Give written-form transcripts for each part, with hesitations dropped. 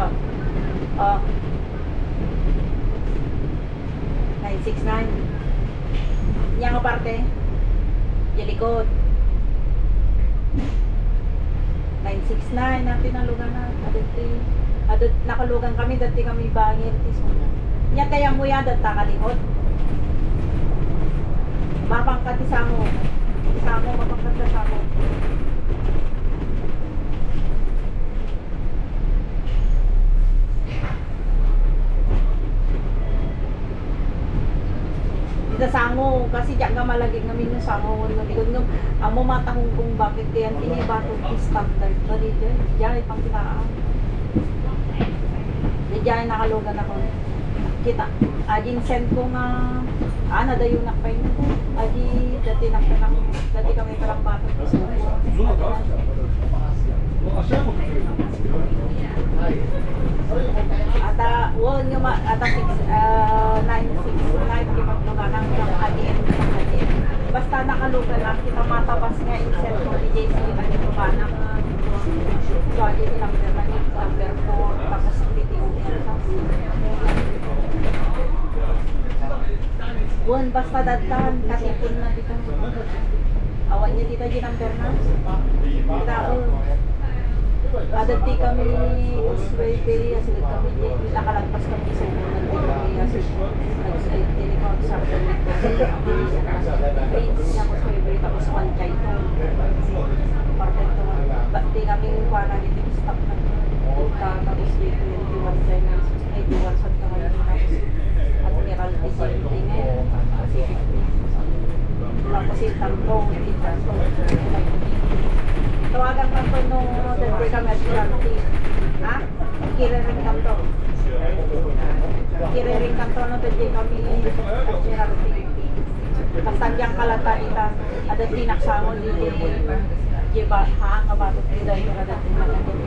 Oh. Oh. 969. Yang aparte. Yung likod. 969 natin ang lugar na. Adot nakalugan kami dati kami bangir tis mo. Nya kaya mo yan data kalihot. Mapangkat isamo. Isamo mapangkat isamo. Sango kasi diyan ka malagig namin ng sango ng likod ng amo matahong kung bakit yan inibato standard pa rin diyan pang kinaan diyan nakalugan ako kita ajin send ko nga nadayon na pa yun aji dati dati kami parang bato ata won nga ata 969 di pagluganan ng ADM basta nakalugan lang kita matabas nga in-set ko ni JC ang luganan so adi silang number 4 tapos PTO won basta datan katipon na dito awan niya dito di number na kita adati kami usway asin kami nakalagpas kami sa unang kami asin nag-telecom sa usway tapos panchay to parte to di kami kuha dito stop na tapos dito 21 seconds 81 sa kami tapos Admiral Design Pacific tapos yung tangkong tawagan ka po nung dati kami at Admiralty. Ha? Kiriring kanto. Kiriring kanto nung dati kami at Admiralty. Basta diyang kalata ita. Ada tinaksamo di ba haang kabatot nila yung dati malagyan.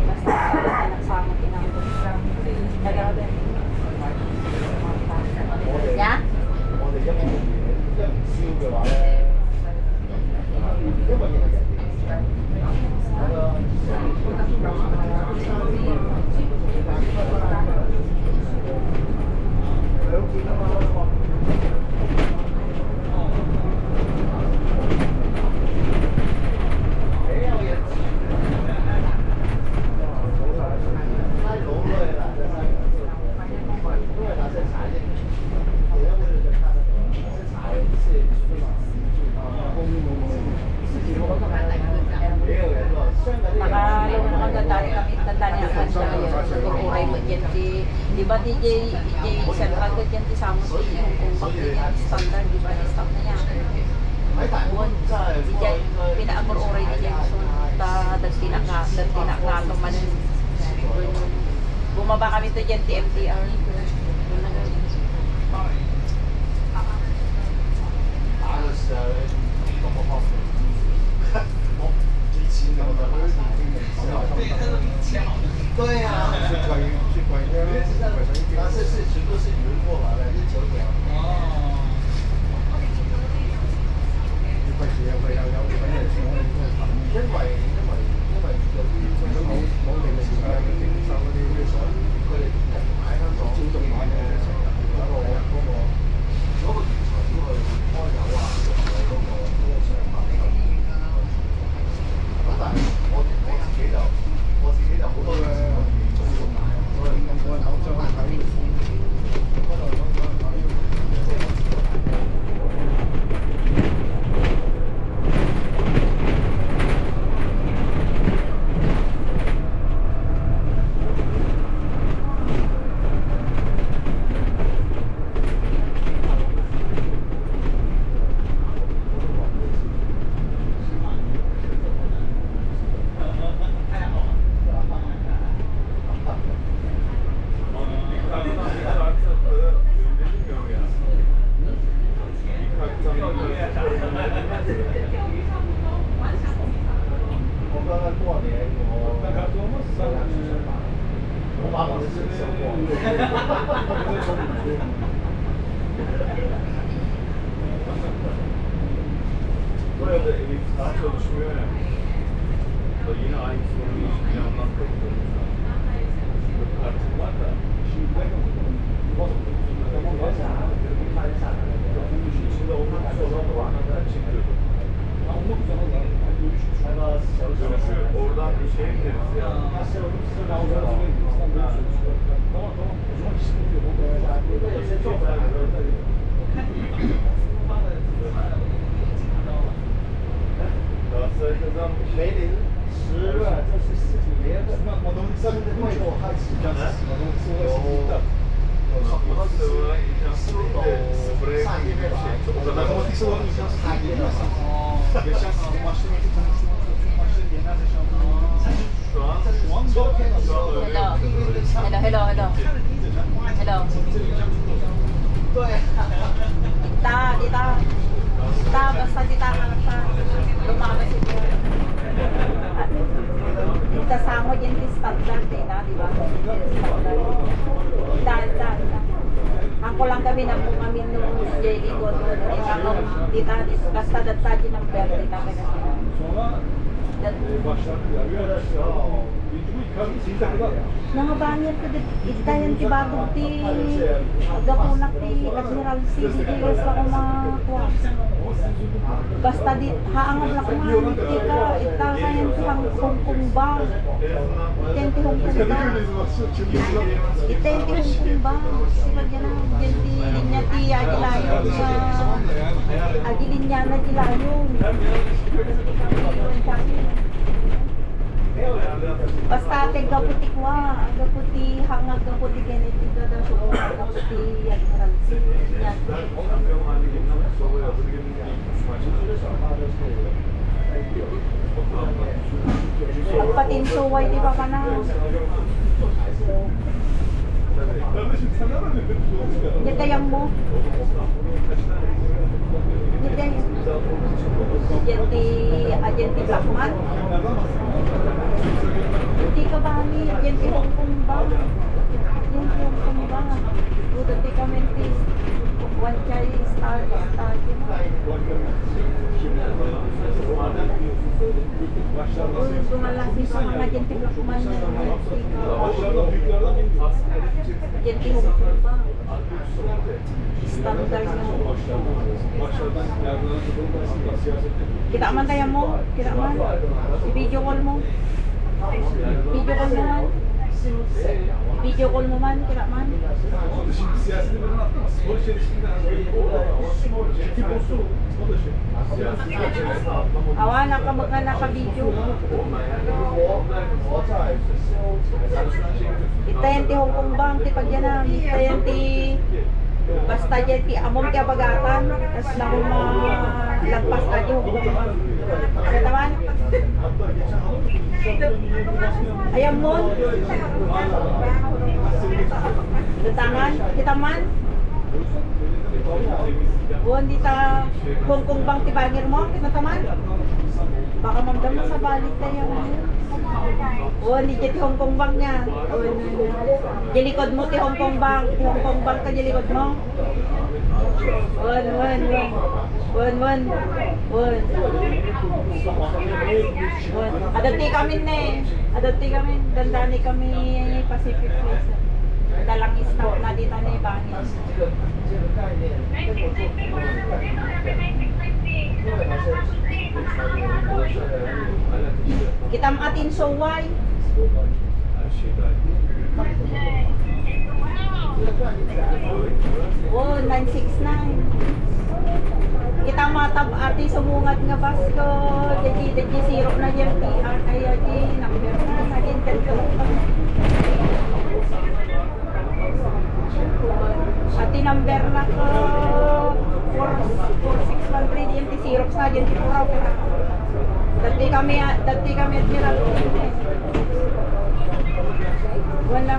Basta tinaksamo tinangko. Nagarabi. Ya? Di ba DJ Central ko dyan isama sa Hong Kong Bang standard, di ba stop na yan buwan DJ pinaamor oray DJ so dagtinak nga man bumaba kami to dyan TMTR对呀，是关于但是全部是轮过来的，是9点。哦。一塊錢有人送我哋都係因為有啲冇定時間定收嗰啲水，佢哋喺香港招眾買嘅成日嗰個原材料去開油啊，嗰個上馬咁但係我自己就好多嘅。Dita, basta dita ka lang pa. Lumabas ito. Dita sa mo yung standard eh na, di ba? Dita. Ako lang kami na po kami nung Jelly ko doon. Dita, basta data din ng belt, dita ka na sila. Mga banyer ko dita yan ti bagong ti agapunak ti Admiral C. Hindi ko makuha. Basta di haangap lang kumahan ti ka ita kayan ti Hong Kong ba? Iten ti Hong Kong ba? Iten ti Hong Kong ba? Sila dyan na dyan ti linya ti Agilayo Agilinya na Agilayo. Basta ate gaputi kwa, gaputi hangag gaputi genetic ka daw so gaputi Admiral C. Yan. Magpatinsuway di ba ka na? Nitayang mo? Agenti Blackman? Hindi ka ba ni Agenti Hong Kong ba? Agenti Hong Kong ba? Budot di kami tis. One chai star. Gumalasi pa mga Agenti Blackman na Agenti Hong Kong ba? Standard na. Kita man tayo mo? Kita man? I-video call mo? Video call mo man? Video call mo man? Kita man? Awa, naka-video. Itayan ti Hong Kong Bank, ti pagyanam. Itayan ti basta dyan ti among ti abagatan. Tapos na kung malagpas ka di Hong Kong Bank. Kaya naman? Ayam mo? Tangan? Kita man? Buwan di ta Hong Kong Bank ti bangir mo? Kita taman? Baka mamdam mo sa balik tayo. Buwan di ti Hong Kong Bank niya. Jilikod mo ti Hong Kong Bank. Ti Hong Kong Bank ka jilikod mo. Buwan. Adati kami ne. Adati kami. Dandani kami Pacific Place. Dalang stop na dito na ibangin. Kita maatin soway. Oh, 969. Kita matab ati sumungat nga basko. Jadi zero na yan. Kaya di number na naging ati number na ko 4613 yung T-Xerox na dyan tipuraw ka. Dati kami Admiral. Wala.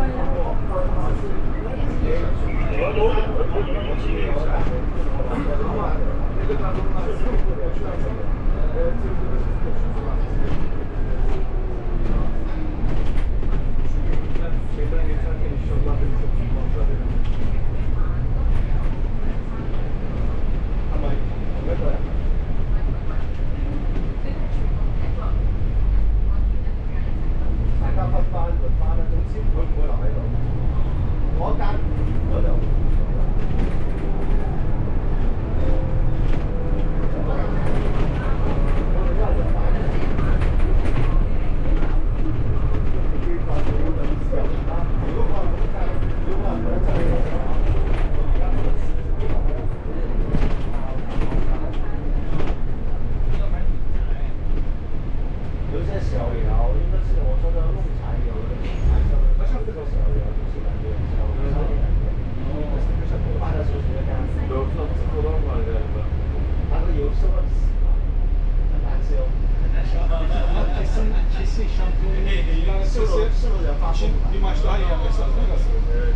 daha iyi mesela nasıl? Evet.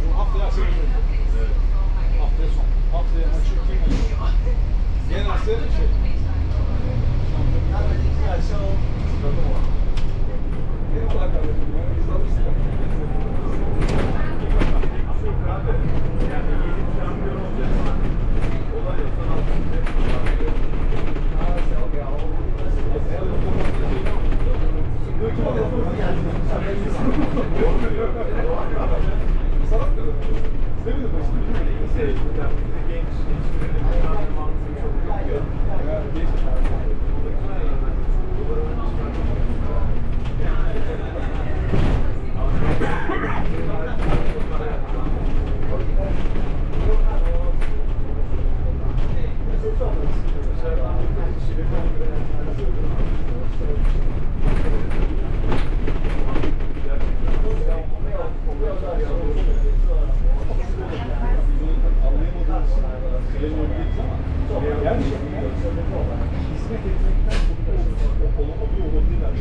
Bu haftaya şey oldu. Evet. Haftaya son. Haftaya maçı kim oynuyor? Genelse şey. Sıradım o. Benim olarak anlatıyorum. Yani biz alırız. Yani 7 şampiyon olacaksan olay yoksa ne hizmet etmekten çok olumlu bir olumlu yani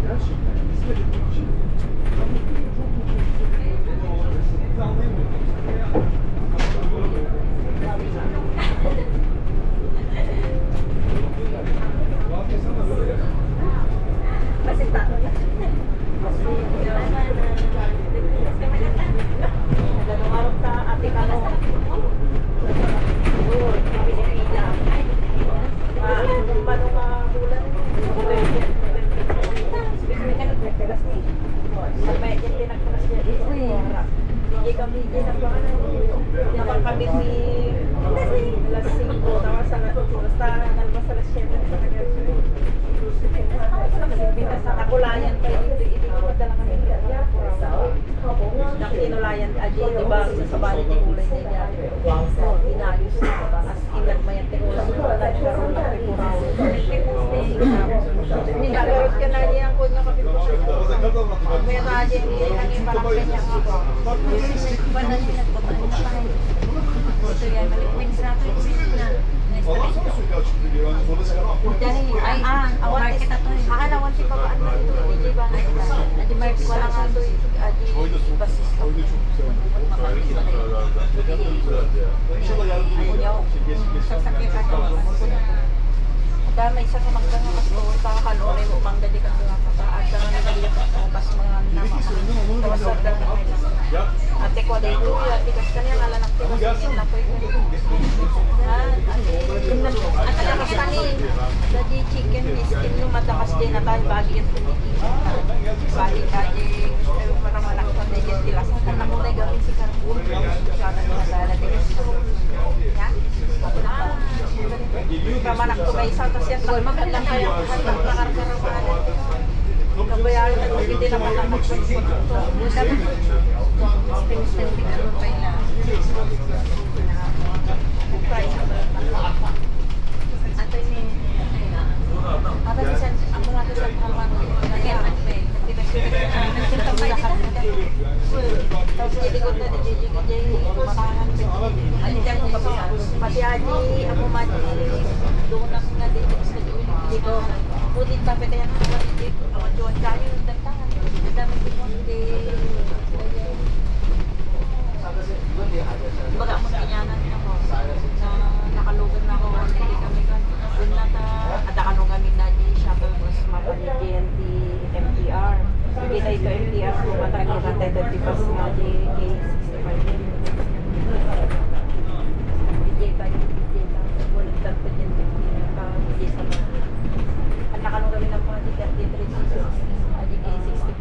gerçekten hizmet etmek için çok mutlu hissediyorum. Ne olabilirsin? Biz anlayamıyoruz. Masih tak. Ada warung ta ati kano. Oh, pinipila. Paano nga bulan? Kasi kan nagtelas ni. Sampai jadi nagtelas jadi. Hindi kami ginagawa. Naman kami ni alas 5 tawa sa basta nalabas alas 7 sa kanya. Nakulayan pa hindi ko madala kami naktinulayan aji di ba sa bali di kulay niya inayos as inagmayat ko sa tayo karon na pipuraw nagayos ka na niya ang kunya kapipuraw may raje ni naging parang kanya nga Pada sila pagpapaan na pa. Ito yan, malikwin sa akin. Ondan sonra suyu açık diyor. Yani sonra sen Jadi, ay, market ato eh. Akalawan si Papa ano ito, hindi ba? Adi market ko lang Wala nga ako. ito, Oyda çok, basis. oyda çok güzel. İnşallah yarın bir gün. Sasakyan ka na. Dahil may isa ka magkano kasto, kakakalore mo mangga di ka nga at ka nga nagaliyak ako pas mga nama. Tawasad ka na kayo. Ate ko day ko, ate kas kanya ngalanak ko kasi na po ito. At alakas kani, dadi chicken skin no matakas din na tayo bagi at pinikisin ka. Bagi kaji, para malakpan din yung tilas. Kung nakulay gawin si Karpun, siya na nagdala din. Yan? Kamanak ko may isa, tapos yan, magandang kaya, hanggang nakarkaramaan. Kabayaran na hindi naman lang magpapagpapag. Stem ano pa yun na. Price na ba? Ato ni Ata minsan, ako natin sa trabaho. Kaya magpay. Nagsitamay ka na. Tapos niligod na ni Gigi Gigi, makahan sa Gigi. Ano dyan ko ba? Pati Aji, ako Maji, doon ako nga din sa Gigi ko. Ngunit tapos kaya ako Gigi, ako Joan Jayo, nagtangan. Dami ko kung hindi. Baga mo kinyanan ako. Nakalugan na ako, hindi kami kan. Doon na ta, at ano kami na di shuttle bus, mapani GNT, MTR. Hindi na ito MTR, kumatang ko kantay dati pas nga di K65. DJ tayo, DJ tayo. Walang tanto dyan, DJ sa mga. At nakalong kami ng mga di 33, K65.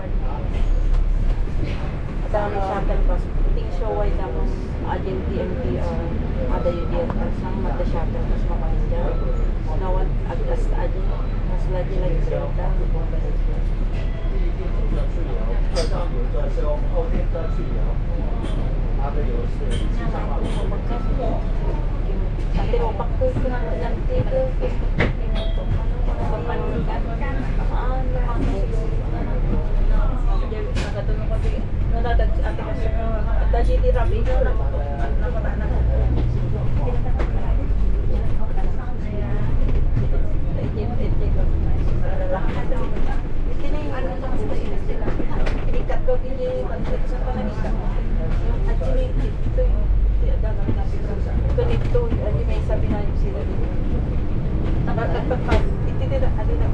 At ano shuttle bus, ting show ay damang agent MTR. Ada yung dia sang mata shuttle bus mapahinja. Nawat agkas aja, mas lagi cerita. Nanti ropak ko nanti ko nagatunog ko di nadadag si ate kasi dahil di rabi na napatana ko. Ito na yung ano sa mas Pero hindi pansit sa pananisa. Yung agility, ito yung dagang natin. Ganito, hindi may sabi na yung sila dito. Nagpapag, ititira, alin na,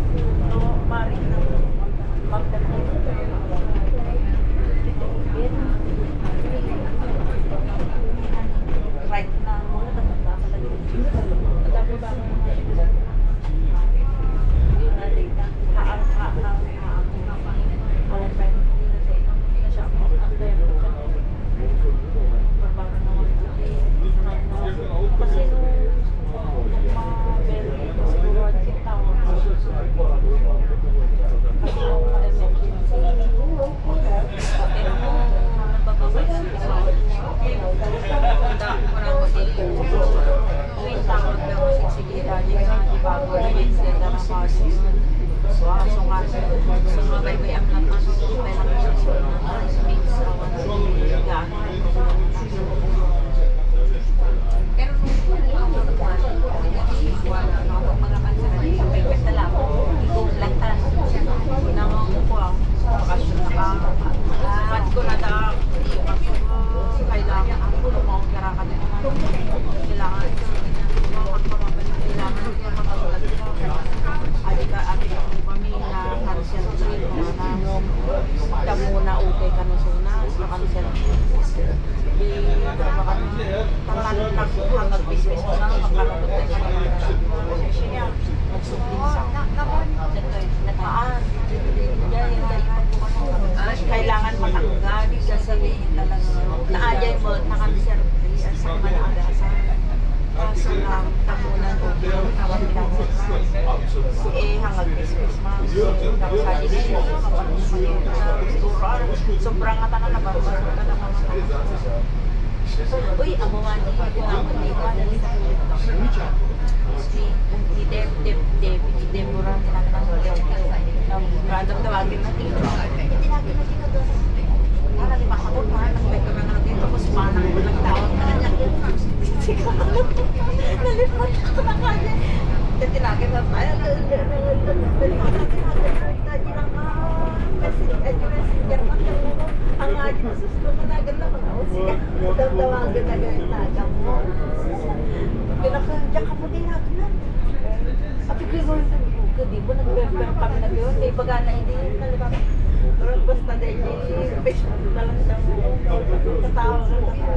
no, maring na, magdala. Right na, muna tatanda ka lang yun. Madami ba ang mga yung data? Haang. Walang pa yung hindi na siya ang kasi nung ma-very siguro at tawag kasi nung Pero nung mga kansaran sa pagkat na lang, ikulantan. Nangangukuha. Bakasyon na ka. Ba't ko na da, kailangan ang lumang garakan na naman. Kailangan kami na cancel trip na muna okay ka nung suna sa cancel trip. Hanggang business mo na magkakaroon ka ng siya magsubling sa nataan. Kailangan matanggal kasi naayay mo nakansel sa malaagasan. Kaso lang tamunan o tawag lang hanggang business mo. Tapos sa dito siguro sobrang nga tanan na barbaro ka na mga uy, amo nga di ginamon di ba di Deborah tinatawag random tawagin natin hindi lagi na dito doon para di makakot na nagbay ka na dito tapos manang mo nagtawag na niya nalipat ako na kanya tinagin na tayo ang aji na susunod na nagan na mga usika. Tawagan na ganyan nagan mo. Pinakadya ka mo din nagan na. Sabi ko yung di mo nag-pero kami na yun. May baga na hindi nalibang. Pero basta dahil fish na lang siya mo. Tatawag na siya.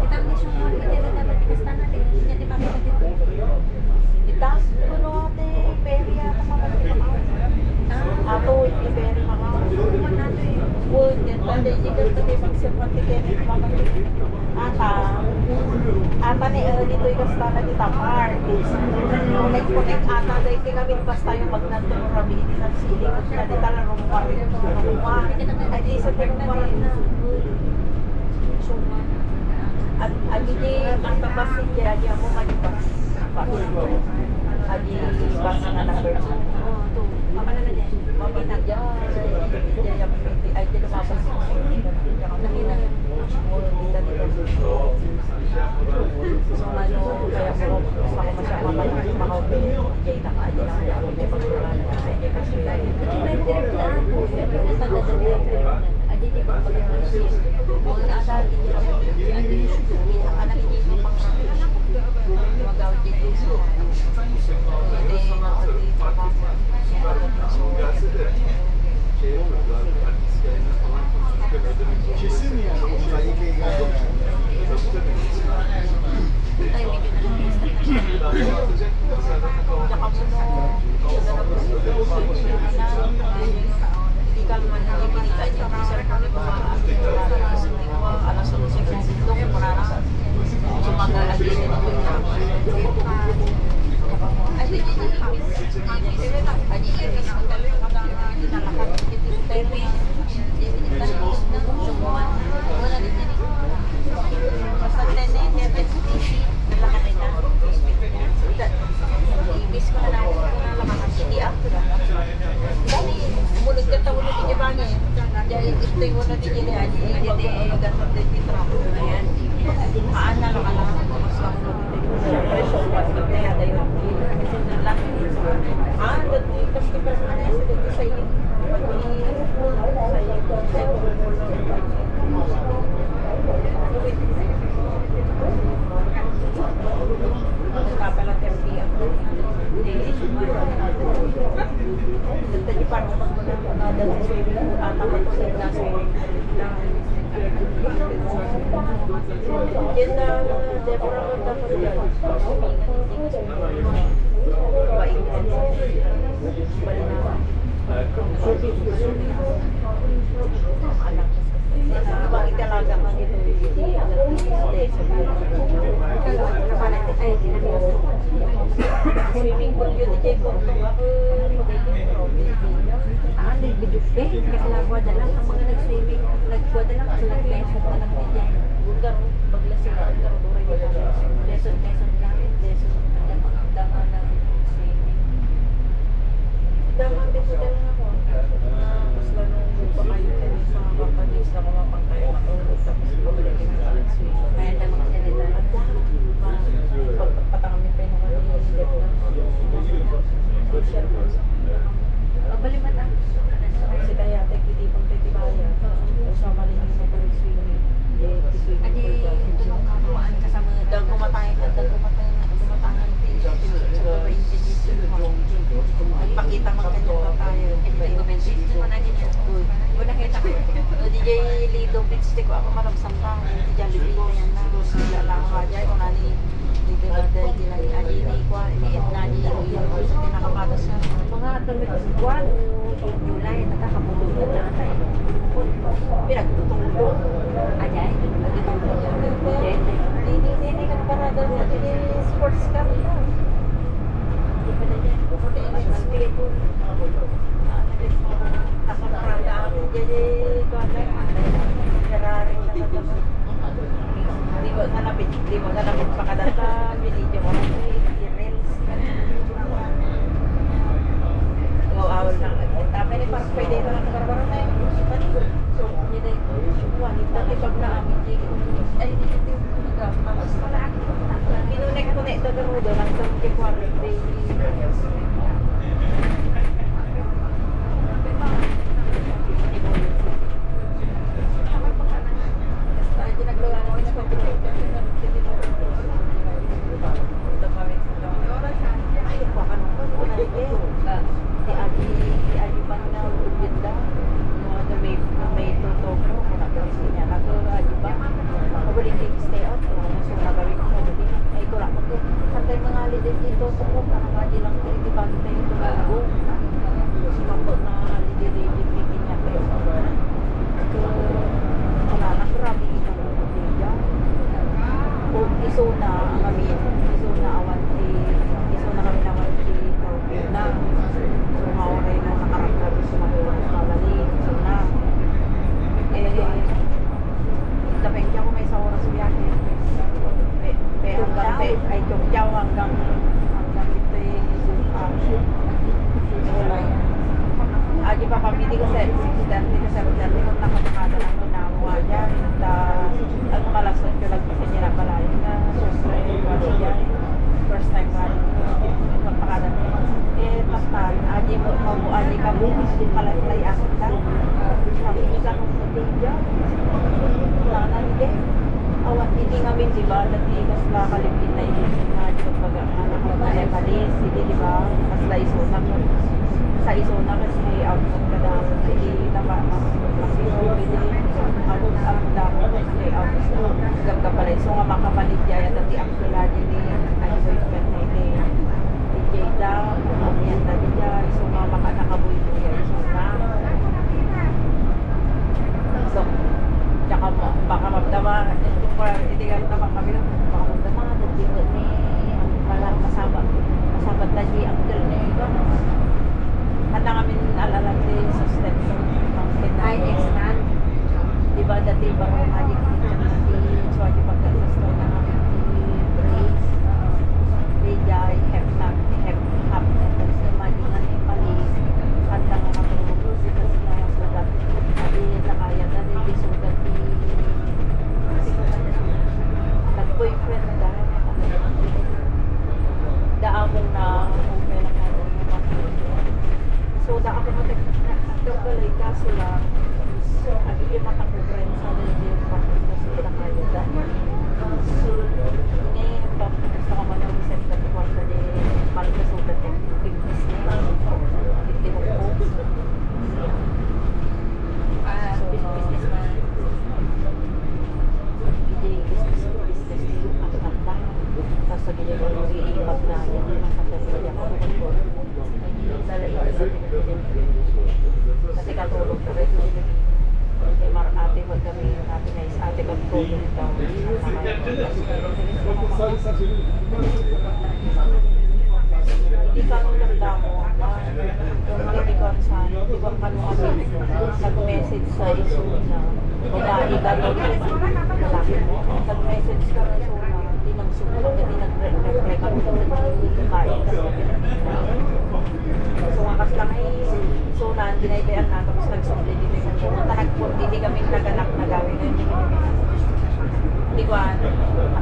kita mismo hindi na dapat ikasta natin. Hindi di ba kita dito? Itas, kuno ate, peri ata mamalik ka. Ato, hindi peri mga. Wood, yan pa, dahil hindi ka tayo magsipati kayo ni mamalik. Ata ni dito yung kasta na kita part. Connect ata dahil kami basta yung magnantong rabili ng sili. Kasi na di tala rumwa. Ay di sa rumwa na. Agi di ang tabasin di agi ako malibas. Agi basa na number 2. Mama na dyan. Maminag yan. Ay di lumabas yung nakita. So ano, kaya ko gusto ko masyadong makaupi. Jay na ka, jay na kaya ako may pagkulan na sa inyo kasi May direct na ako. Siyempre na sa dadalhin. Adi di ba pag-iisip? Mga nasa adi di ka na hindi mo pang magawin dito sa Kesin yani. Kasi swimming pool lang. Yan na, Deborah, ang dapat yan. Baik din. Bali na. Anak. Ibang italaga ka dito, hindi alam swimming pool yun, di kayo kung ako, Kasi nagwada lang ang mga nag-swimming, nagwada lang kasi nag-lesson na lang din yan. Bulgar, baglasing ka, bulgar, buray ka Lesson lang, lesson dama ng swimming. Dama, pinsudan lang ako. Tapos lang nung pakayo kami sa kapanis na kumapang kayo matulog. Tapos bumalik kami sa swimming. Kaya naman kasi nila. Pagpata kami pa yung mga nilip na. Social po. Magbaliman ah. Si Dayatek, hindi pang titibaya. Usama rin yung mag-swimming. Adi, tulong kamuan kasama. Dahil kumatay ka, dahil kumatangan sa nagpakita man ganyan na tayo. Ito mo na din yan. Wala kita ko. DJ Lido Beach, ko ako marapsam ka. Hindi dyan libig na yan na. Sila lang ka dyan. Kung nani, dito na dahil di na ni Aji, ni Kwa, ni Edna, ni Iloy, sa pinakapatas na. Mga tamit buwan, July, nakakabulog na na tayo. Pinagtutulog. Ajay, nagtutulog. Hindi ka parada sa sports car. Hindi pa na yan. Speedball. Ako parada ako dyan Ferrari na katabi. Di mo nalapit pa kadata. Binidyo mo ako i-reels. Awal lang. Tapi ni parang pwede na lang karbaran na yun. Hindi na yung wanita. Pag naamin ay hindi yung mas malaki. Kinunek-kunek to doon doon. Ang samke quarantine. Isona kami, Isona awanti, Isona kami naman si na. So mauray na nakarangkab sa mga kalali, Isona. Dapengya ko may sa oras biyahe. Hanggang ay Chokyaw hanggang dito yung Isona. Wala yan. Agi pa kami di ko sa 6:30 kung nakapakada lang ko nakuha dyan. Ang mga lasot ko lang kasi nila pala yun na first time bali magpakada pastan aji mo mabuali ka mo kalay ako lang sabi ko sa kong video sana hindi awan hindi ngamin diba dati kas la kalipin na yun aji pag anak ko na ekalis hindi diba kas la isona ko sa isona kasi out of kada hindi tama kasi hindi out damo kasi out gab pala so nga makapalit jaya dati ang lagi ni ay boyfriend ni Jada yan dati jaya so nga makanakaboy mo yan so na so tsaka baka magdama hindi ka naman kami baka magdama dati mo ni masabat lagi ang girl ni ito handa kami alala ni sustent ay ex-man diba dati ba may magic picture na so adi pagkagusto na kami brace Bejay, hep-hap tapos yung magic na ni Palis handa nga kami kasi na sugat adi nakaya na rin sugat ni nag-boyfriend na daamong na umay na ka so da ako matagbalay kaso lang agi yung matang friend sa rin yung bakit kasi COVID daw. Hindi ka nung nagdamo. Yung nagdikon sa ibang kami nag-message sa iso na babae ka daw lalaki. Nag-message ka na so na hindi nang sumulong, hindi nag-reply ka ito babae ka sa Pilipinas. So ngakas lang ay so na dinaybayan na tapos nagsumuli dito yung pumunta hindi kami naganak na gawin ngayon yung Pilipinas. Hindi ko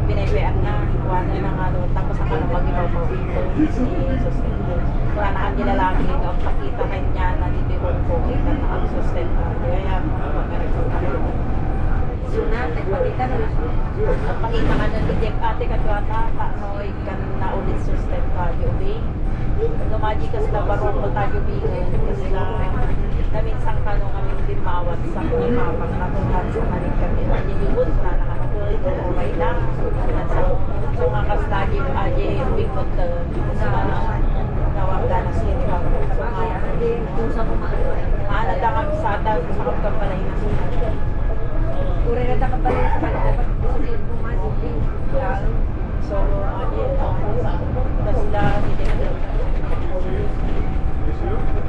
pinaybayan na iwanan na nga doon tapos ako na mag-ibaw po ito si sustento. Wala na kang lalaki na pakita kanya na dito yung po kita na ang sustento. Kaya so na, nagpakita na pakita ka na tijek ate ka tuwata ka no ikan na ulit sustento yung Gumaji kasi na barong ko tayo bingon kasi na minsan ka nung kami dimawat sa mga kapag natuhan sa maling kami na nilibot na nakakatuloy ko okay lang so nga kas lagi yung aje yung bingot na nawagda na siya so nga kung sa kumaan na kami sa ata sa kapagpalay na Ure na kapalay sa kanila dapat gusto yung kumaji so aje na sila hindi na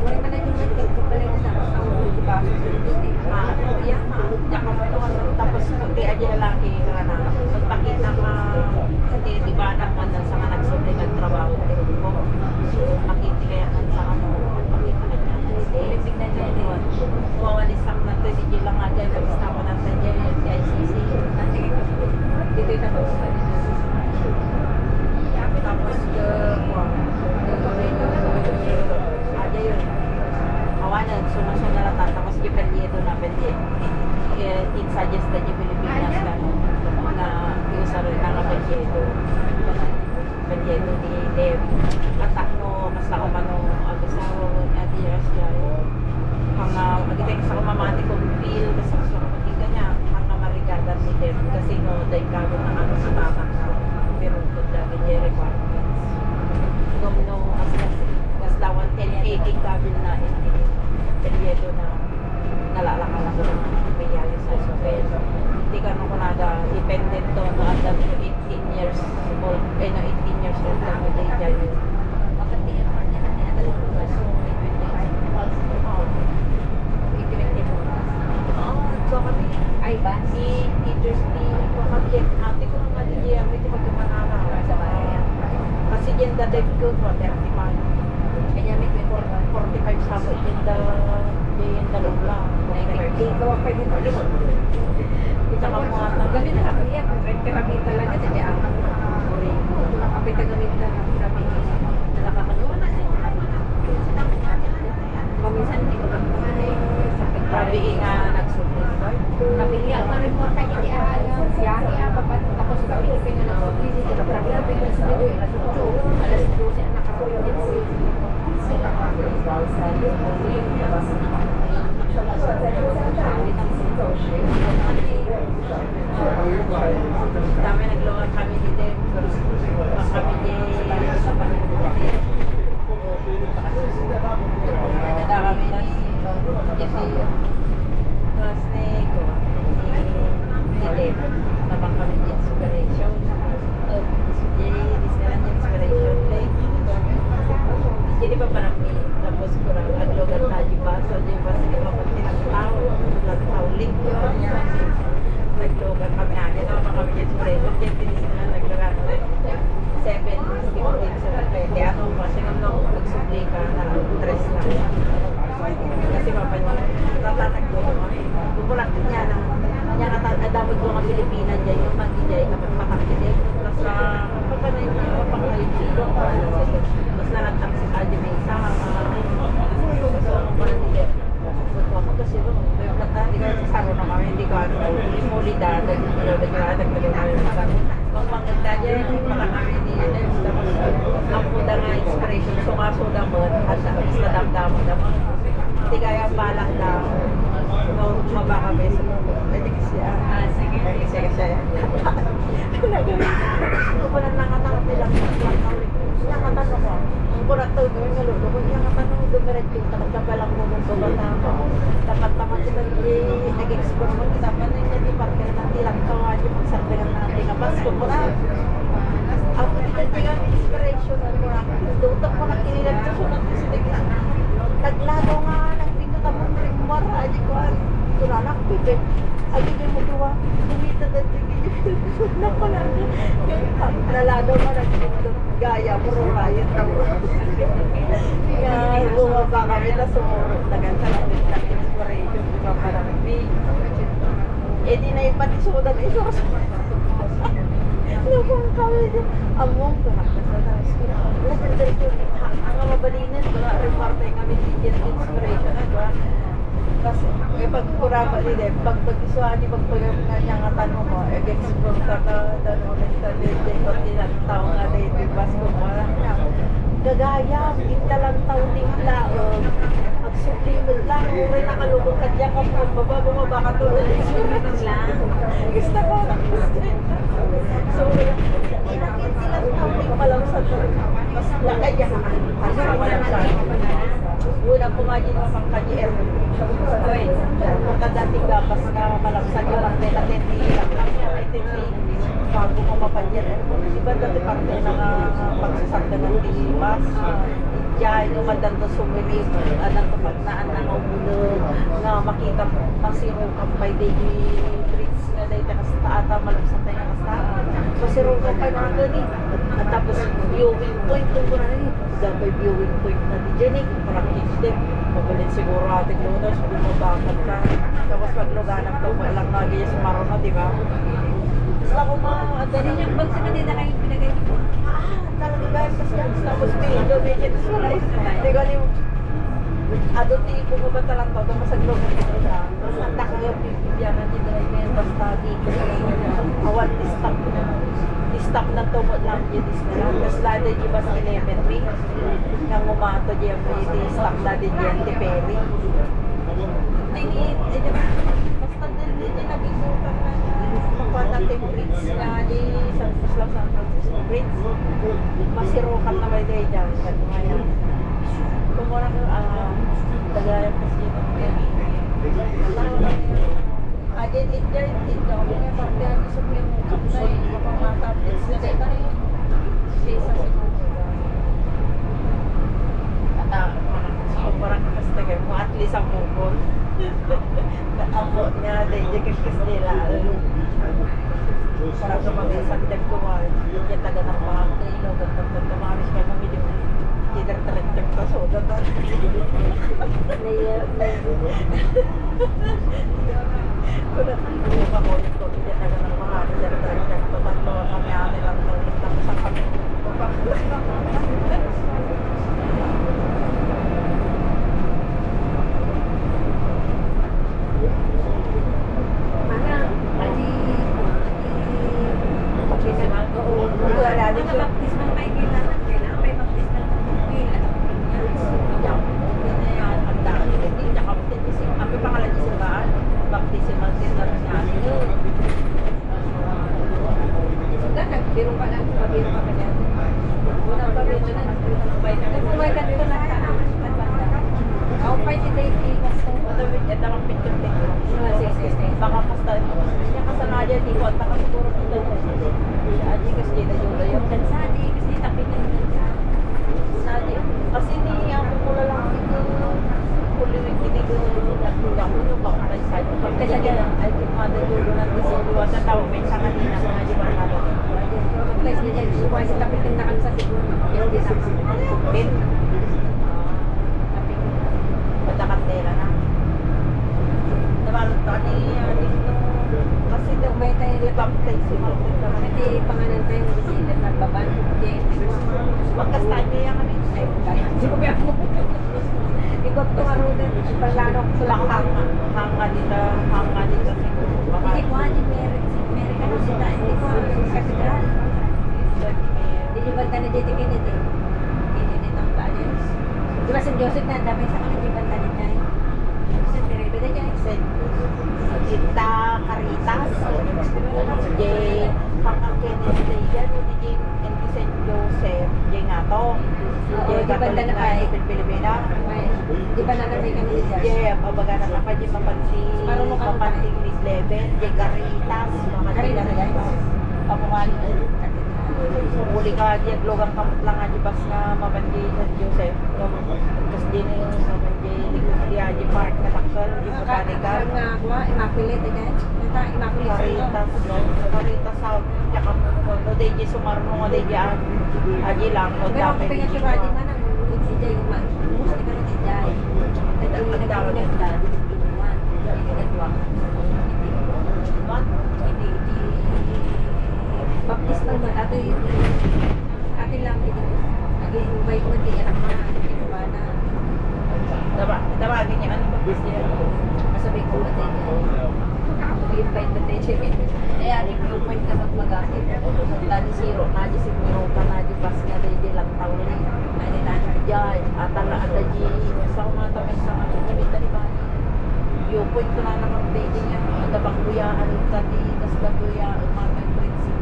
Wala man na yung nagkakapalay na sa diba? Tapos pagdi aja lalaki ka na magpakita ka kasi diba naman sa mga nagsubli nagtrabaho ko makiti kaya sa ano pakita ka niya ilipig na niya yun wawalis lang na ito DJ lang nga dyan nagista ko na sa dyan yung CICC dito yung tapos sa tapos ada yun kawanan sumasunalatan tapos dito na pwede i-suggest na yung Pilipinas na iusaro na kapedyedo ni Dev katak no mas ako mano agasawa at years dahil hanga agiteng sa kumamati kong feel kasi gusto ko makita niya hanga marigadan ni Dev kasi no dahil kago na ano sa tatak na pero kung dahil yung requirements no mas lawan 10-18 kabil na periodo na nalalakala ko ng mayayos sa Isabel. Hindi ka nung kunada dependent to na at 18 years old, no 18 years old na mo day dyan. Bakit di yan parang yan na dalawang buwan so 8-20 mo. So kami ay ba? I-Thursday ko kami ate ko naman di yan may pagkamanana sa bayan. Kasi dyan dadaig ko 35. Kaya may 45 sa ako yung dalawla. Hindi ko pa din ulit. Kita ka mo ata. Gabi na ako yan. Kami talaga. Jadi ang kapit na gamit na kami. Nakakagawa na siya. Paminsan hindi ko magpamanay. Sabi nga nagsupport. Napili ako rin mo tayo di siyahe tapos sabi ko na nagsupport. Sabi ko na nagsupport. Alas 12 ang nakasulit. Dami nagluwag kami ni Dem kami di sa pagkakas nagdada kami ni Mas Nego ni Dem nabang kami di inspiration Disneyland inspiration jadi pa parang tapos kurang naglugan tayo ba so di ba sige mapagtinang tao nagtauling yun naglugan kami agad naman kami dyan inspiration dyan tinis na naglugan 7 pwede ano kasi nung magsubli ka na 3 lang kasi mapanyan tatataglugan kami bubulak niya niya katadabot ko ng Pilipinas dyan yung mag-ijay kapag patakitid plus sa papanay niya pangkalit silo mas nalatang si Kaji may isa gusto ko parang hindi gusto ako kasi hindi ko sa saro na kami hindi ko ano imulida ang maganda dyan para kami ni tapos ang puda nga inspiration so nga so damot at is na damdamo damot hindi kaya balak daw no mabaka beso pwede kasi sige siya kung na nakatangat nilang nakatanong ko kung na ito gawin nga lolo kung nakatanong dumiret yung takagkabalang mo mong babata dapat naman sila nag-explore mo dapat na yung nag-parker na tilang kawan Kaya, agad mo gawa, kumita na tigil. Naku na. Nalado mo nagpindot. Gaya mo, rurayat na mo. Kaya bumaba kami na sumurot na gansa lang din kami inspiration. Diba parang eh di na yung pati sudan ay soros. Lupang kami din. Among ko nakasa na. Ang mabalinan, wala rin parte kami tigil inspiration. Diba? Kasi pag kurama nila, pag pag-isuhan niyo, pag kanya nga tanong mo, explore ka na tanong na sa dito, pag tinatao nga na ito, bas ko mo lang na. Gagayang, italang taon din lang, mag-supplement lang, uri nakalugod ka diyan ka po, bumaba ka to, supplement lang. Gusto ko na so, inakit silang taon din palang sa to. Mas lakay niya, kasi wala sa una po nga din ang kanya dating gapas nga malaksan yung ang natin ilang lang yan ay tinli bago mo mapanyan diba dati parte ng pagsasakta ng tilimas diyan yung madanda sumilip anang tumagnaan ng umulog na makita masiro kampay daily treats nga dahil ata malaksan tayo ng kasta masiro kampay mga ganit at tapos viewing point kung kuna rin dapat viewing point na di dyan parang hit mabalin siguro ating lunas, bumabakat ka. Tapos pagluganan ko, walang nagaya si Marona, di ba? Tapos ako Dali niyang bag sa kanila kayo pinagay ko. talaga guys, tapos pindo, medyo wala. Hindi ko alam, tipo ko ba talang to, masaglog ko siya. Tapos ang tako yung pipibiyanan ni driver, basta dito sa awan, di-stop na tumot lang yun, tapos lalo yung ba sa elementary, nang umato dyan, di-stop na din yan, di Perry. Basta din yung nag-isutan na pakuha natin bridge na di San Francisco Bridge. Masirukan na may day dyan, kaya ngayon. Kumura ko, dagayan kasi yung Adin itjar ito, kaya parte ang isip yung kapsay, mapamatablets na dahil tayo. Bisa siguro. At parang kakastagay mo, at least ang mukol. Naabot niya, dahil yung kakis nila. Parang kapag-isang dagkuman, yung taga ng mga kailo, ganda-ganda-maris ka na medyo hider-talag-tag na soda. Kung nakakulit ko, hindi taga ng mga hider-talag-tag na tatlo, kami ate lang tapos ang kami. Immaculate Karitas sa tsaka no day di sumarno nga day di aji lang no Pero ako pingat yung body man ang hindi yung man. Gusto ka rin jay. Ay dami na daw na dan. Man. Ginagawa. Hindi baptist lang man ato atin lang dito. Again, invite mo di anak na ito ba na. Tawagin niya ano ba gusto niya? Masabi ko ba din. Ako yung invite mo din. Eh, aling yung point ka mag-akin. Tadi siro na di siguro pa na di pas nga day di lang taon ni. Ano na? Jay atala ada di sa mata may sa ano ni tadi ba. Yung point ko na naman day di niya ada bang kuya ano tadi tas kuya umama yung prinsip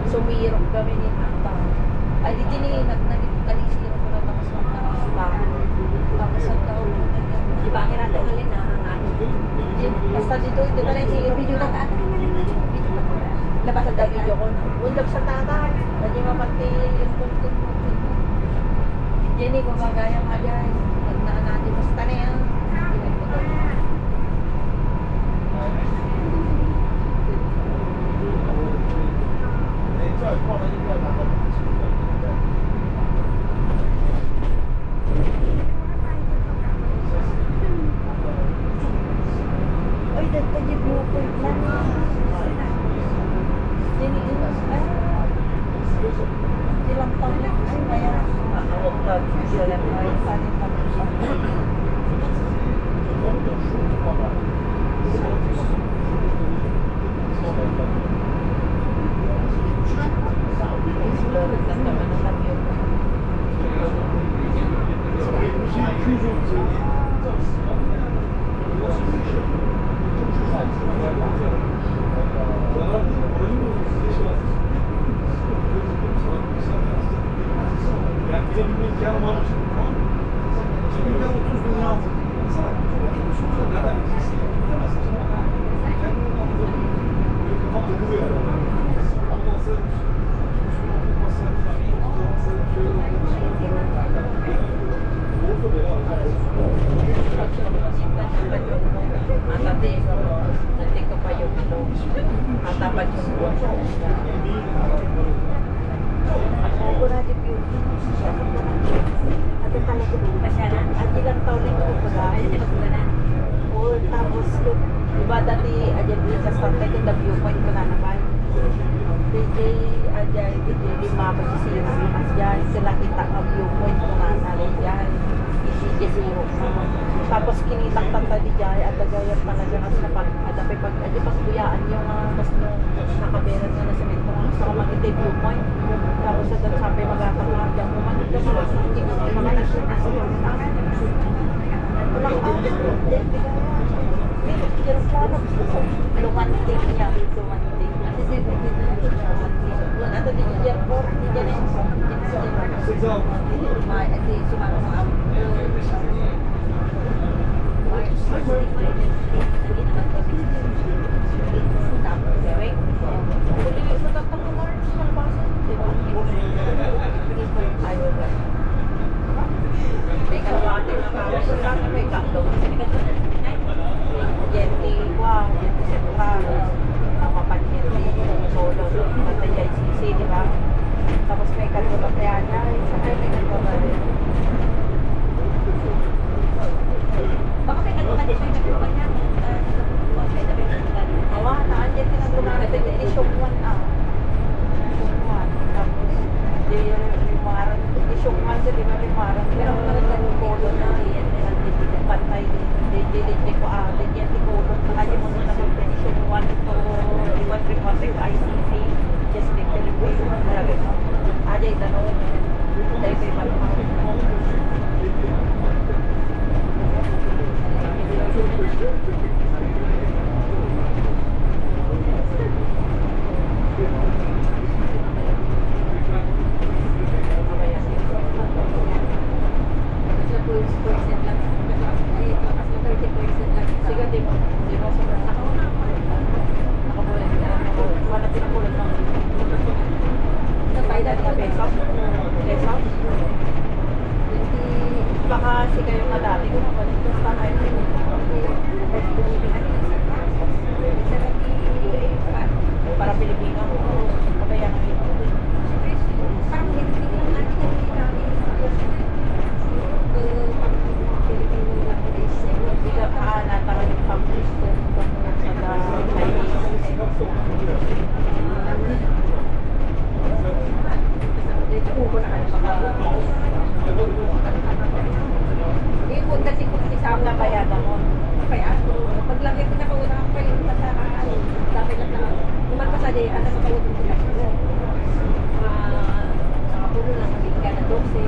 sumiro kami ni ata. Ay di ni nagtali siro ko na tapos mga tapos sa taon Di ba kaya natin halin na ang ano? basta dito ito na lang siro Video na ka. labas sa video ko undab sa tata hindi mapati yung punto Jenny, gumagaya nga dyan. Nagnaan natin. Basta na yan. Oy, dagdag yung viewpoint lang. Jenny, ilang taon na kasi kaya huwag na sila ay sanin pa siya. Explore lang naman ang viewpoint. Atapat yung ako na di ate talaga Pasyalan. at ilang taon na ito ko Ay, di ba kung ganun? o tapos yung diba dati aja sa start ko the viewpoint ko na naman DJ aja DJ lima magsisiro mas dyan sila kita ang viewpoint ko na namin dyan DJ zero tapos kinitak tata di dyan at dagayan pa na dyan as napag adapi pag aja pagkuyaan yung mas no nakaberan nga na sa mito sa kamagitay viewpoint tapos sa doon sabi magkakaroon dyan kumagit ka mga hindi ka mga nagsinas lumanting niya, lumanting. Ano din yung airport, hindi dyan yung May ati sumama sa amo. tapos direct. Kung hindi mo tatang March ng basa, di ba? Ayaw ba? May kalawate na kaos lang, may kaklong. Yenti, wow, Yenti Central, Mapapanyenti, Solo, Matayay Sisi, di ba? Tapos may kalawate niya, isa kayo may kalawate. Kasi ano makautong ko lang ko. Nakapulo lang kami ka na 12 kasi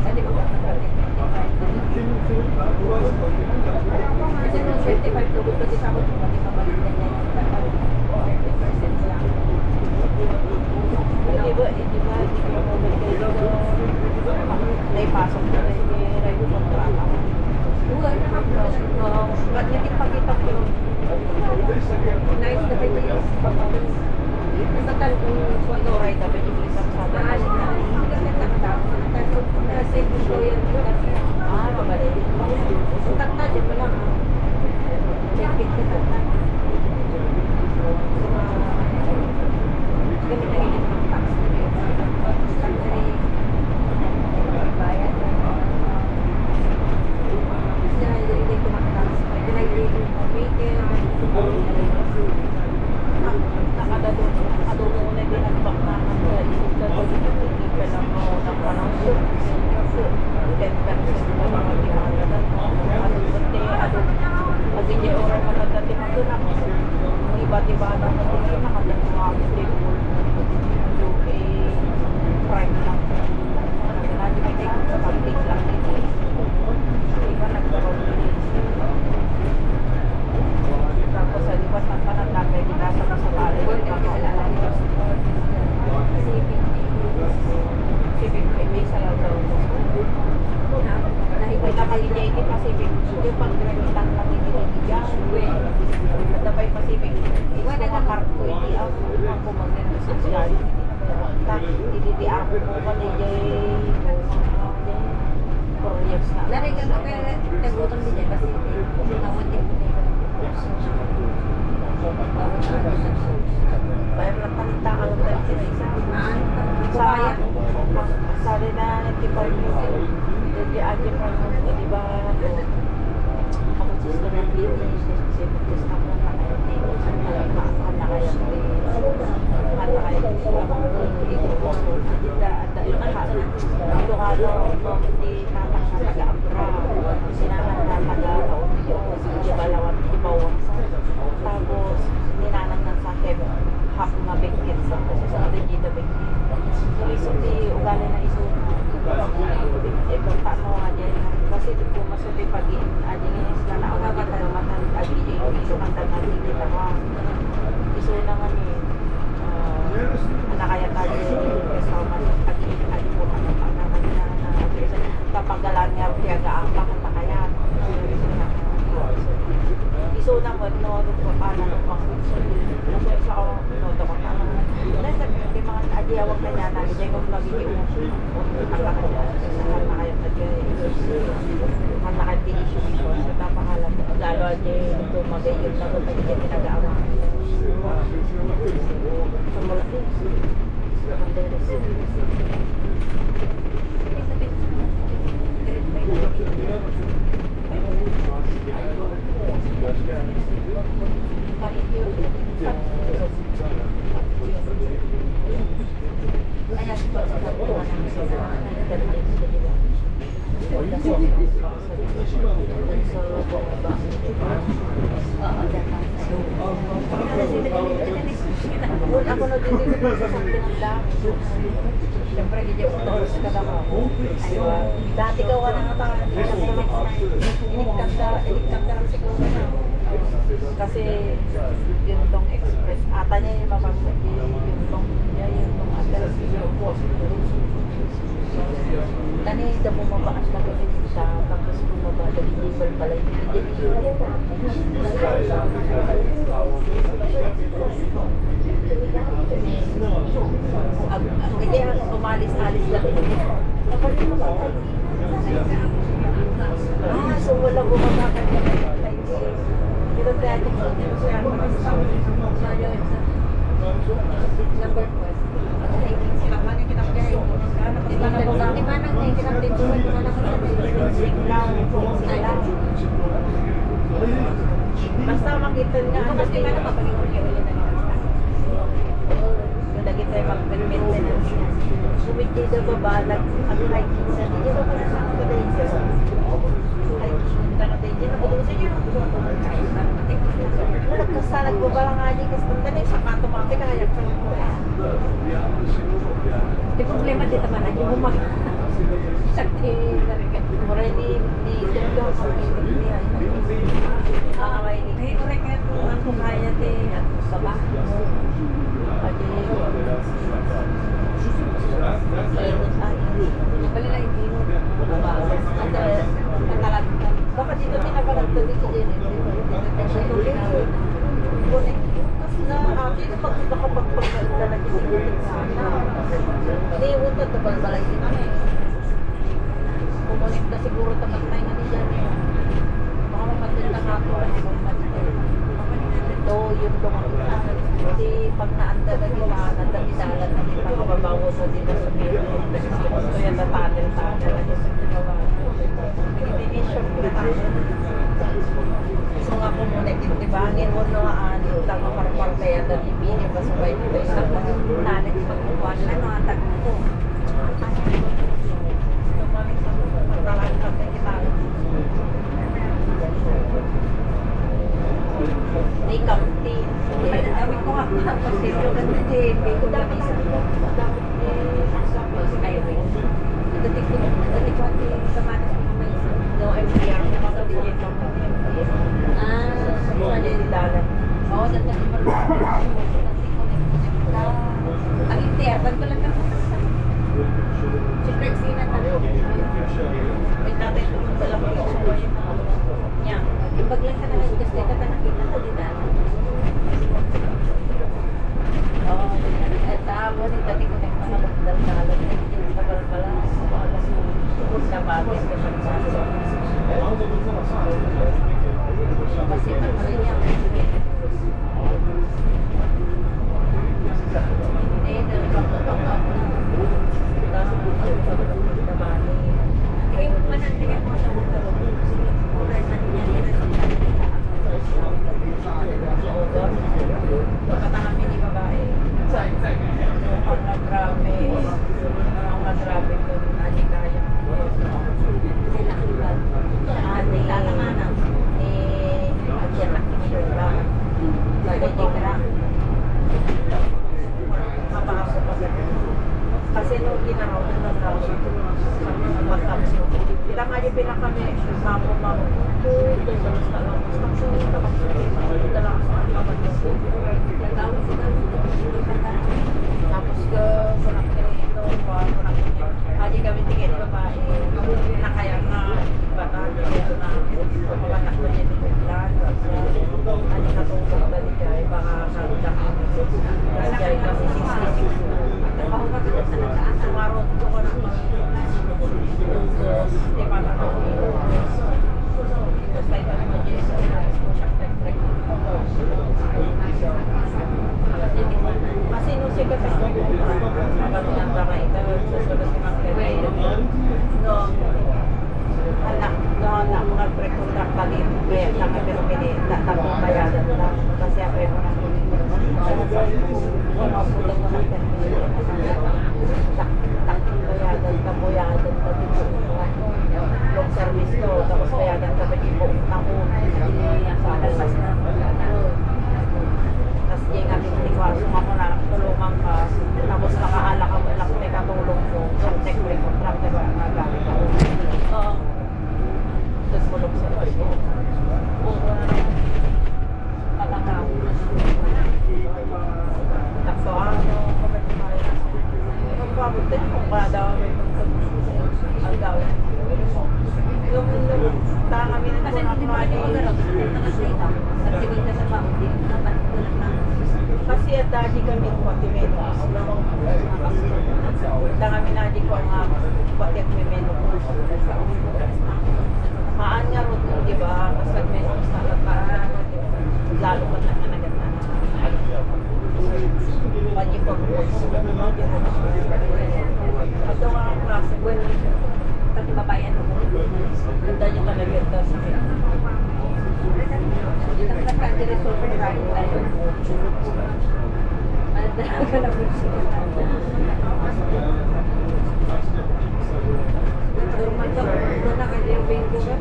hindi ko nagkaroon. Kasi nung 25 to kasi sa ako hindi mabalik na niya yung 50% lang. Hindi ba hindi mo naipasok na rin yung rayo kontrata ko. Buhay na ako. Ba't hindi pakita ko yun? Nice na rin yung nasa talong swallow right na pwede mo isang sa dahil na hindi ka nagtatapos. Nasa employer yun kasi mabalik. Ang takta din mo lang. Check-pick ka takta. Kami nagiging ng tax na yun. Tax na rin. Bayad. Hindi ko mag-tax. Pwede na hindi ko mag-weekend. Nakadalo ko na din ang baknakan sa isip na ko dito hindi ka lang ako ng panang soup. 10% na mga pinakalan. Pag-hindi oras na nagdating ako na ang iba't-iba na natin nakadalo mga stable. Prime lang. Lagi may take sa public lang dito. Iba nagkaroon din. Tapos sa liwas ng panatag ay binasa na sa bali. Pacific may sa daw. Nakikita ka din niya Pacific. Yung pag-granitan lang hindi niya. Nadabay Pacific. Iwan na naman ko hindi ako kumagin sa social. Hindi ako ko kanigay projects na. Narinig ka kaya nagutang din niya kasi nawad din ko niya. Kaya natalita ka lang tayo sila isa. Sa rin na nagkipartner ko. Jadi aja kan, di ba ako gusto na business. Kasi gusto ko na kaya tingin. Alam na kaya tapos ninanang ng sakit hap na bigkit sa dito bigkit so di ugali na iso paano nga dyan kasi di po masuti pag-in ading is na naunagin na matan agi iso kanta nga dito na iso na nga ni anak kaya tayo kasama agi po ano pa na papagalan niya tiyaga ang pakanta kaya iso na mo no paano no kasi sa ako no to ko na nasa di mga adiyawag na niya na hindi ko magiging ang kanya sa kaya kanya issue sa tapangalan lalo ay ito magayon na ito hindi ginagawa sa mula din ako na din dito sa pinagda. Siyempre, hindi ko oras ka na ako. Aywa, dati ka wala nga tayo. Iniktam ka lang siguro na. Kasi yun tong express. Ata niya yung mapagsak. Yun tong address. Tani, ito bumabakas na kami sa tapos bumaba. Deliver pala yung kaya umalis-alis lang so wala bumabakal ka pero kaya number quest basta makita nga kasi nga napapagiging ulit na lagi tayo mag-maintenance niya. Sumiti daw ba ang hiking sa hindi daw pa nasa ako tayo hiking na ko tayo dyan. Ako doon sa inyo. Kasi nagbabala nga di kasi tanda na sa automatic kaya ka lang po. Di problema dito man ay mo mag sakti na rin. Mura di dito sa hindi ay. Ay ore kaya to ang kaya te at sa ba. Adi. Bali lang hindi mo. Baka dito tinabalagto dito din. Kasi na dito pag nakapagpagdalagi siguro sana. Hindi utot na balbalay din kami. Kumunik na siguro tapat tayo na niyan. Baka mapatin na nga po. Ito yung lumakita. Kasi pag naanda na nila, nandamidalan na nila, mababawo na nila sa meron. Gusto yan na tunnel-tunnel. Nag-definition ko na tayo. So nga po muna, kitibangin mo no, utang maparpar na yan, at ibini, basubay dito isang nalit pagkukuhan na, no, atag mo po. Tumalik sa pagtalaan ka na kita. Di kaunti. Dami ko nga, kasi yung ganda din, may dami sa dami highway. Nadatik ko sa manas mo may no MTR na sa digit mo. Sa dalan. Oo, dito ko ang MTR, ba't ko lang sa si Crexina tayo. May tatay ko sa lamang yung suway. Yan. Ibaglang ka na lang kasi ka na nakita ko di dalan. Oo, tama ni dati ko na dal-dalan. Hindi ko pala sa bagay ko siya sa kasi patuloy niya kasi nung ginawa ko na kita nga yung pinakami mamu tapos ko ito haji kami tingin babae na kaya na bata dito na pamatak ko niya dito lang haji natungkol balik ay baka kalita kami kasi kasi 66 sumarot ko ko na di pa na ako basta ito naman yung kasi nung siya kasi kapatulang baka ito susunod si Magdalay no anak mga pre-contact pa din kaya pero tapong bayadan lang kasi ako yung mapulang mo ng takong bayadan kabuyadan pa dito long service to tapos bayadan ka pa dito ako sa alpas na tapos yung aming tikwaso ako na tulungan ka tapos nakaala ka mo lang may katulong mo sa tech pre-contract diba nagamit ako tapos mo long service ko patakaw takso ano pagpabutin kung ba daw may ang gawin yung kami na kasi hindi mo rin magalaw nakasita nagsigil ka sa pamudi kasi at dati kami patimenos kami na di ko ang patimenos maan nga rin di ba kasi nagmenos na para lalo ka na naganda pagi pag-voice ito nga ang klase kasi babayan ako ganda niya talaga ito sa akin ang nagka-resolve right tayo ano talaga na music durman ka doon na kaya yung bingo ka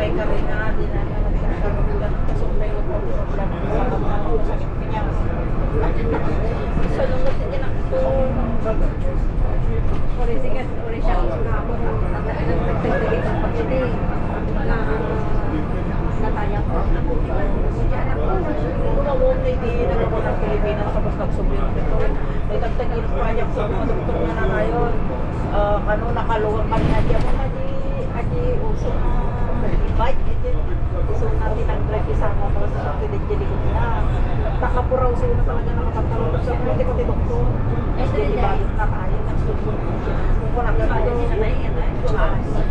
Sabay kami na din na nagkakaroon kasi may problema sa pagkakaroon sa kanya. Salunod din ako. Ori sige, ori siya ako. Nagtagtagin sa pagkili. Natayang ko. Diyan ako. Una wong na hindi nagkaroon ng Pilipinas tapos nagsublim ito. Nagtagtagin pa niya ko mga doktor na ngayon. Nakaluwag kami na diyan mo na di uso na bike uso natin ang drive isama ko sa pinagdilig na takapuraw sa una talaga nakapagtalong sa hindi ko tinukto ibalik na tayo kung wala ka tayo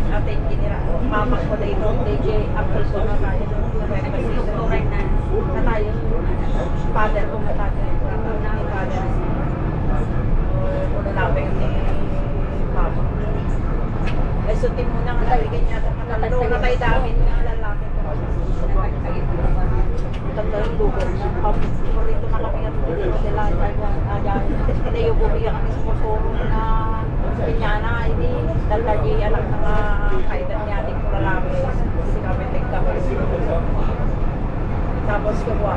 ate kinira mama ko na ito DJ ang persona tayo na tayo father ko matagal ni father una namin ni mama ay sutin mo na nga talaga niya natay namin nga lalaki ko tanda yung lugar na paborito na kami at dito nila hindi yung bumigyan kami sa Kosovo na pinyana hindi dalaji alam na nga kaitan niya ating ko lalaki kasi kami tigkapos tapos kawa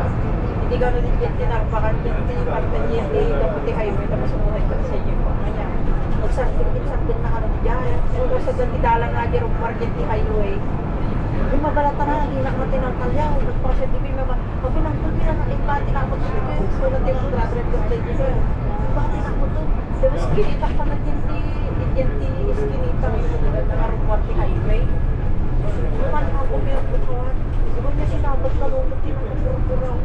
hindi gano'n din tinakpakan hindi parten niya hindi kaputi highway tapos umuhay ka sa inyo pa kanya nagsakit na kami dyan pero sa gantidalang nga dyan Margenti Highway yung mabalata na hindi na natin ang kalyaw nagpasyente may mga pinangtulpi na impati na ako ito so natin ang graduate ko tayo dito impati na ako ito tapos kinita pa na iskinita ng Margenti Highway naman ako pinagputuan diba niya sinabot na lulot din ang purpurang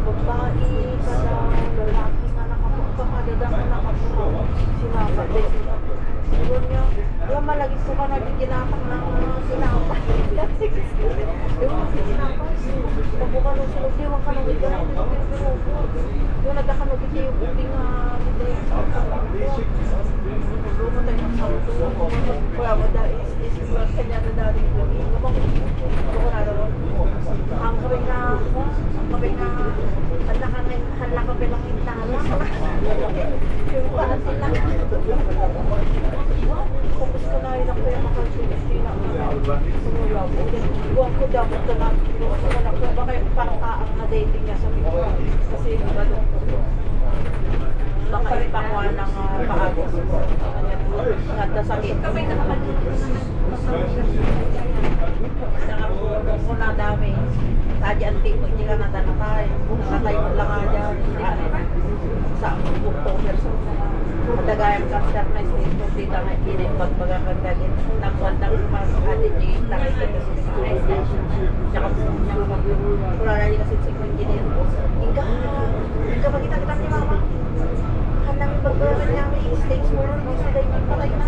babae kada lalaki na nakapagpakadadang na nakapurang sinabot din diba niya diba malagis ko ka natin ginatak ng sinabot diba kasi sinabot pagbuka nung sulog diba ka nang igay diba nagkakanugit niya yung ubing lumatay ng sauto kaya mo dahil is kanya na dahil ang kami na hala kami lang hintala yung paan sila focus ko na yun ako yung makasulis sila buwan ko dapat na lang baka yung pangkaang na dating niya sa mga kasi balong ko baka ipangwa ng paagos ngada sakit kami nakamalito kung na dami tadi antik mo hindi ka natanatay natay mo lang nga dyan sa October madagayang kapsar na state dito nga hindi pagpagkakagdagin nakuwandang adit yung takay dito sa station tsaka wala na yung kasi ko engineer hingga magkita-kita ni mama kanang pagbagan niya may stage mo ron sila yung patay na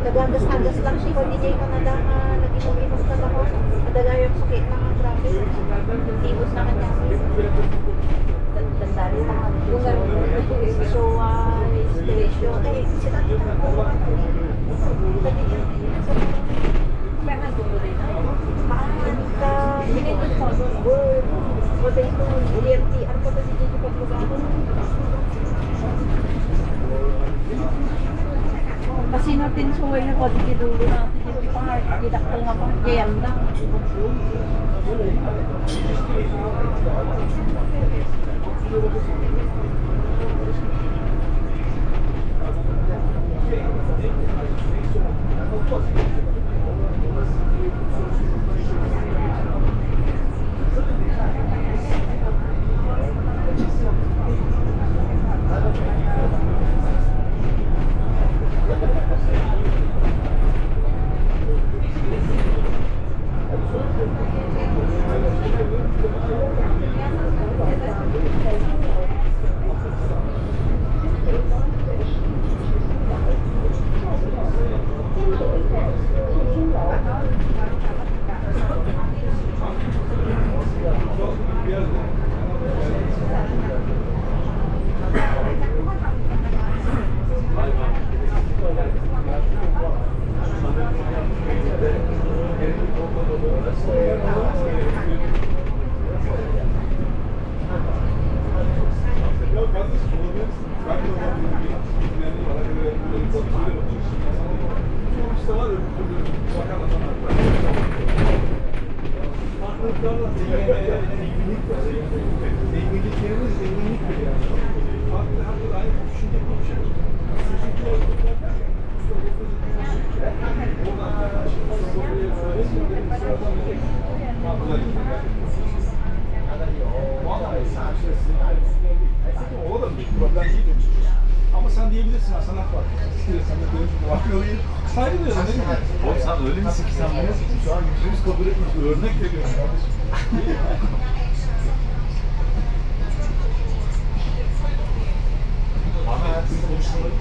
nagagas-agas lang siya kung DJ Canada na nag-inom-inom sa ako madagayang sakit na nga grabe tibos na kanya dandari na yung Showa station sila kita na po kaya gulo rin ka binigod mo word o sa ito DMT ano pa ba si DJ Paglugato kasi natin suway na ko di dulo na di part didaktal nga pa yan lang İşte var ya, bir türlü bakan adamlar var. Zenginliklerimiz zenginliktir yani. Farklı herkes aynı düşünce konuşuyor. Sizin oradan o da bir problem değil demiş. Ama sen diyebilirsin ha, sanat var. Sen de diyorsun ki bakmalıyım. Saygı duyuyorum, ne bileyim. Oğlum sen öyle misin ki sen bunu şu an %100 kabul etmiyorsun. Örnek veriyorum kardeşim. Ahmet, siz konuşmaları.